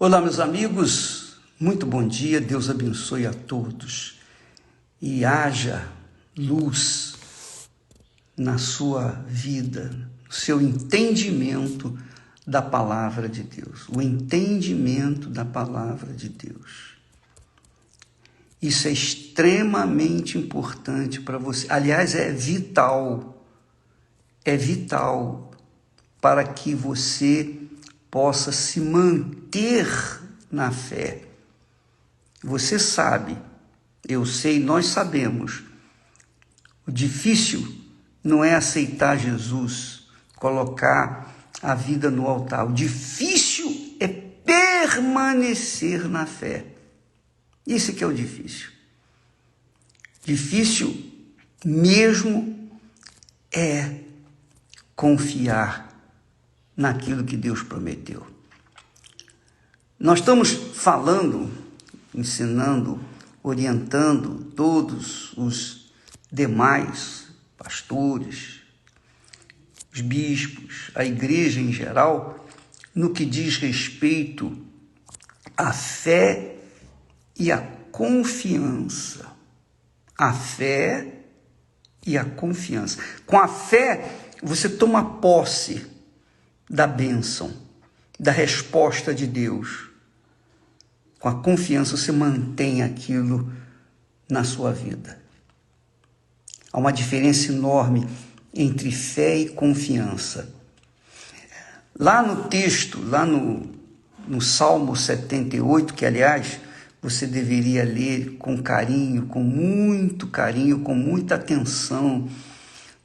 Olá, meus amigos, muito bom dia, Deus abençoe a todos e haja luz na sua vida, no seu entendimento da palavra de Deus, o entendimento da palavra de Deus. Isso é extremamente importante para você, aliás, é vital para que você possa se manter na fé. Você sabe, eu sei, nós sabemos, o difícil não é aceitar Jesus, colocar a vida no altar. O difícil é permanecer na fé. Isso que é o difícil. Difícil mesmo é confiar naquilo que Deus prometeu. Nós estamos falando, ensinando, orientando todos os demais pastores, os bispos, a igreja em geral, no que diz respeito à fé e à confiança. A fé e a confiança. Com a fé, você toma posse da bênção, da resposta de Deus. Com a confiança, você mantém aquilo na sua vida. Há uma diferença enorme entre fé e confiança. Lá no texto, lá no Salmo 78, que, aliás, você deveria ler com carinho, com muito carinho, com muita atenção.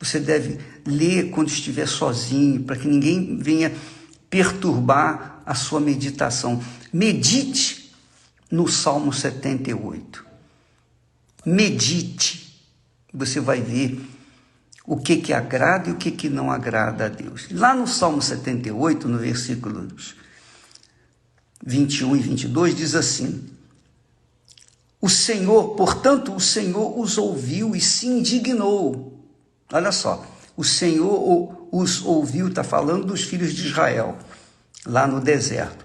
Você deve ler quando estiver sozinho, para que ninguém venha perturbar a sua meditação. Medite no Salmo 78. Medite. Você vai ver o que agrada e o que não agrada a Deus. Lá no Salmo 78, no versículos 21 e 22, diz assim: portanto, o Senhor os ouviu e se indignou. Olha só, o Senhor os ouviu, está falando dos filhos de Israel, lá no deserto.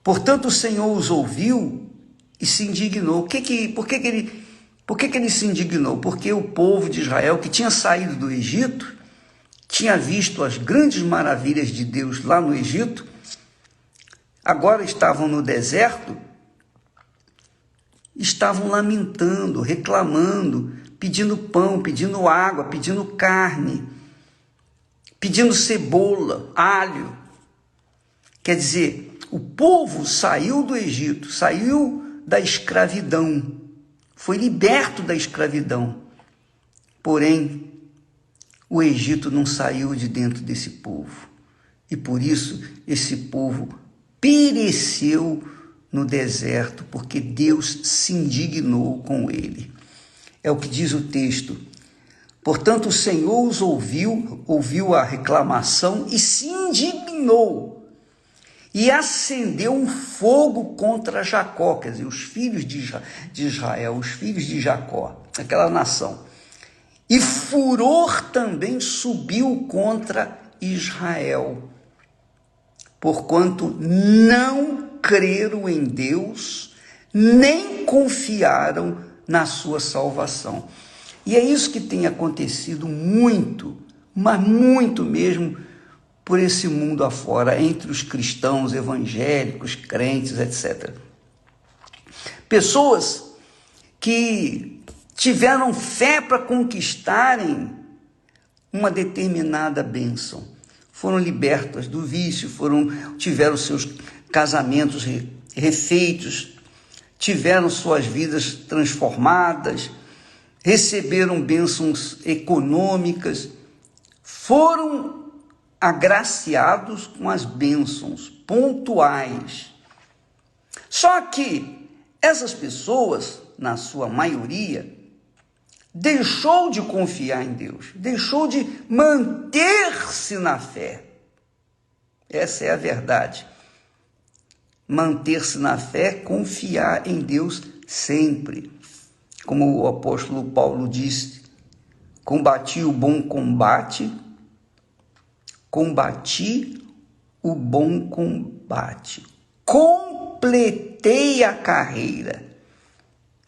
Portanto, o Senhor os ouviu e se indignou. Por que ele se indignou? Porque o povo de Israel, que tinha saído do Egito, tinha visto as grandes maravilhas de Deus lá no Egito, agora estavam no deserto, estavam lamentando, reclamando, pedindo pão, pedindo água, pedindo carne, pedindo cebola, alho. Quer dizer, o povo saiu do Egito, saiu da escravidão, foi liberto da escravidão. Porém, o Egito não saiu de dentro desse povo. E por isso, esse povo pereceu no deserto, porque Deus se indignou com ele. É o que diz o texto. Portanto, o Senhor os ouviu a reclamação e se indignou. E acendeu um fogo contra Jacó, quer dizer, os filhos de Israel, os filhos de Jacó, aquela nação. E furor também subiu contra Israel, porquanto não creram em Deus, nem confiaram na sua salvação. E é isso que tem acontecido muito, mas muito mesmo, por esse mundo afora, entre os cristãos, evangélicos, crentes, etc. Pessoas que tiveram fé para conquistarem uma determinada bênção, foram libertas do vício, tiveram seus casamentos refeitos, tiveram suas vidas transformadas, receberam bênçãos econômicas, foram agraciados com as bênçãos pontuais. Só que essas pessoas, na sua maioria, deixou de confiar em Deus, deixou de manter-se na fé. Essa é a verdade. Manter-se na fé, confiar em Deus sempre. Como o apóstolo Paulo disse, combati o bom combate, completei a carreira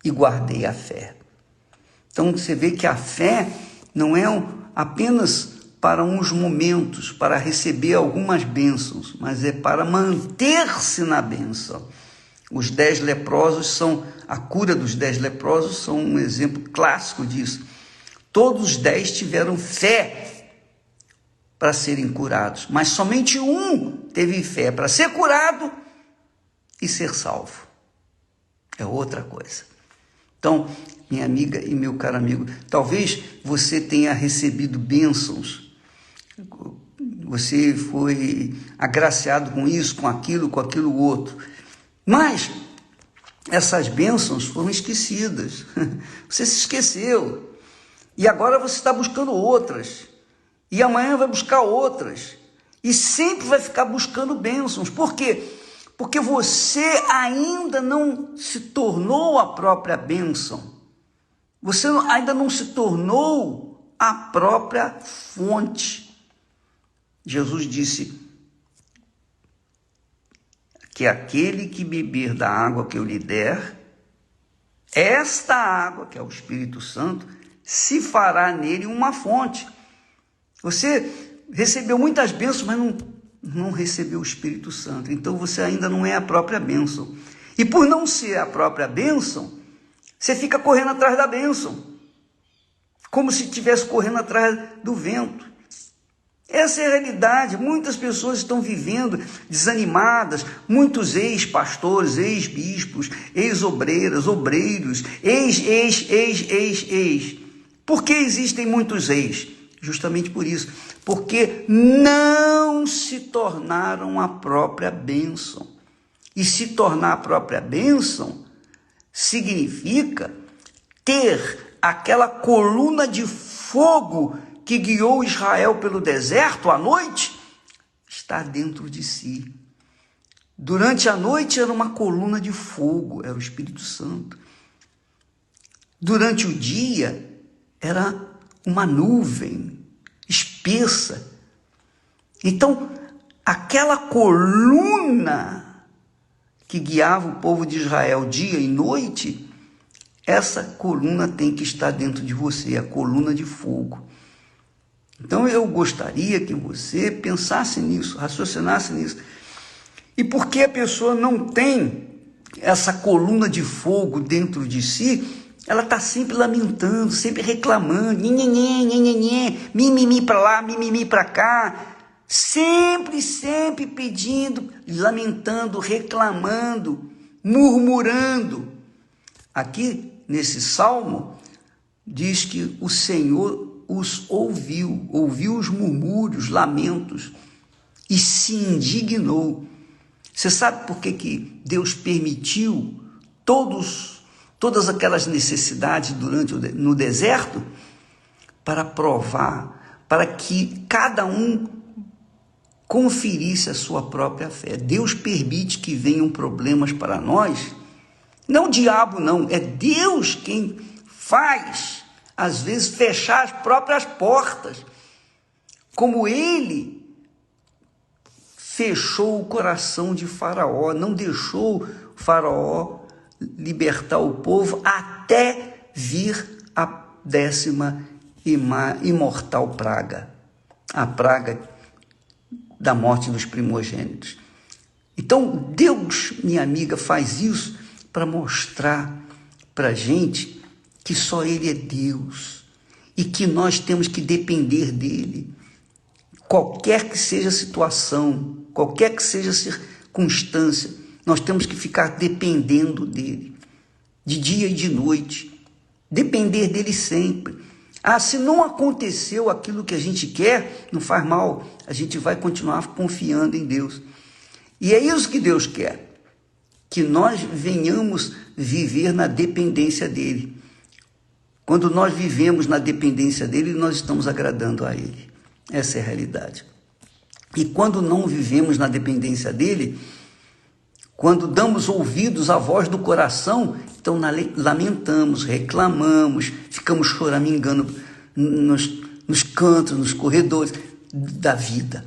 e guardei a fé. Então você vê que a fé não é apenas para uns momentos, para receber algumas bênçãos, mas é para manter-se na bênção. Os 10 leprosos são, a cura dos 10 leprosos são um exemplo clássico disso. Todos os 10 tiveram fé para serem curados, mas somente um teve fé para ser curado e ser salvo. É outra coisa. Então, minha amiga e meu caro amigo, talvez você tenha recebido bênçãos, você foi agraciado com isso, com aquilo outro, mas essas bênçãos foram esquecidas, você se esqueceu, e agora você está buscando outras, e amanhã vai buscar outras, e sempre vai ficar buscando bênçãos. Por quê? Porque você ainda não se tornou a própria bênção, você ainda não se tornou a própria fonte. Jesus disse que aquele que beber da água que eu lhe der, esta água, que é o Espírito Santo, se fará nele uma fonte. Você recebeu muitas bênçãos, mas não recebeu o Espírito Santo. Então você ainda não é a própria bênção. E por não ser a própria bênção, você fica correndo atrás da bênção, como se estivesse correndo atrás do vento. Essa é a realidade. Muitas pessoas estão vivendo desanimadas, muitos ex-pastores, ex-bispos, ex-obreiras, obreiros, ex. Por que existem muitos ex? Justamente por isso, porque não se tornaram a própria bênção. E se tornar a própria bênção significa ter aquela coluna de fogo que guiou Israel pelo deserto à noite, está dentro de si. Durante a noite era uma coluna de fogo, era o Espírito Santo. Durante o dia era uma nuvem espessa. Então, aquela coluna que guiava o povo de Israel dia e noite, essa coluna tem que estar dentro de você, a coluna de fogo. Então eu gostaria que você pensasse nisso, raciocinasse nisso. E por que a pessoa não tem essa coluna de fogo dentro de si? Ela está sempre lamentando, sempre reclamando, mimimi para lá, mimimi para cá, sempre pedindo, lamentando, reclamando, murmurando. Aqui nesse salmo diz que o Senhor os ouviu os murmúrios, lamentos e se indignou. Você sabe por que Deus permitiu todas aquelas necessidades no deserto? Para provar, para que cada um conferisse a sua própria fé. Deus permite que venham problemas para nós, não o diabo não, é Deus quem faz às vezes fechar as próprias portas, como ele fechou o coração de Faraó, não deixou Faraó libertar o povo até vir a 10ª imortal praga, a praga da morte dos primogênitos. Então Deus, minha amiga, faz isso para mostrar para a gente que só Ele é Deus e que nós temos que depender dEle. Qualquer que seja a situação, qualquer que seja a circunstância, nós temos que ficar dependendo dEle, de dia e de noite, depender dEle sempre. Se não aconteceu aquilo que a gente quer, não faz mal, a gente vai continuar confiando em Deus. E é isso que Deus quer, que nós venhamos viver na dependência dEle. Quando nós vivemos na dependência dEle, nós estamos agradando a Ele. Essa é a realidade. E quando não vivemos na dependência dEle, quando damos ouvidos à voz do coração, então lamentamos, reclamamos, ficamos choramingando nos cantos, nos corredores da vida.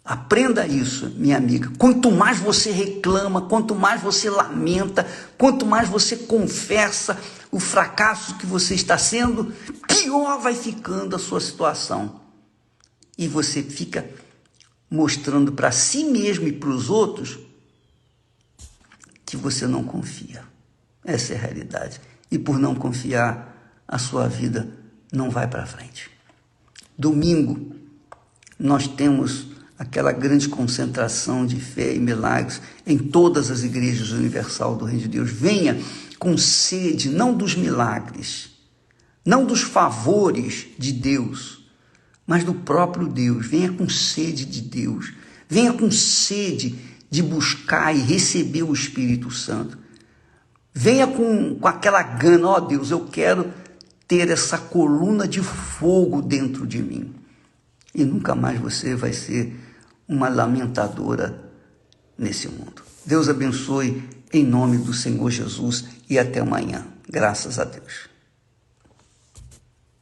Aprenda isso, minha amiga. Quanto mais você reclama, quanto mais você lamenta, quanto mais você confessa o fracasso que você está sendo, pior vai ficando a sua situação. E você fica mostrando para si mesmo e para os outros que você não confia. Essa é a realidade. E por não confiar, a sua vida não vai para frente. Domingo, nós temos aquela grande concentração de fé e milagres em todas as igrejas universal do Reino de Deus. Venha com sede, não dos milagres, não dos favores de Deus, mas do próprio Deus. Venha com sede de Deus. Venha com sede de buscar e receber o Espírito Santo. Venha com aquela gana, ó Deus, eu quero ter essa coluna de fogo dentro de mim. E nunca mais você vai ser uma lamentadora nesse mundo. Deus abençoe em nome do Senhor Jesus e até amanhã. Graças a Deus.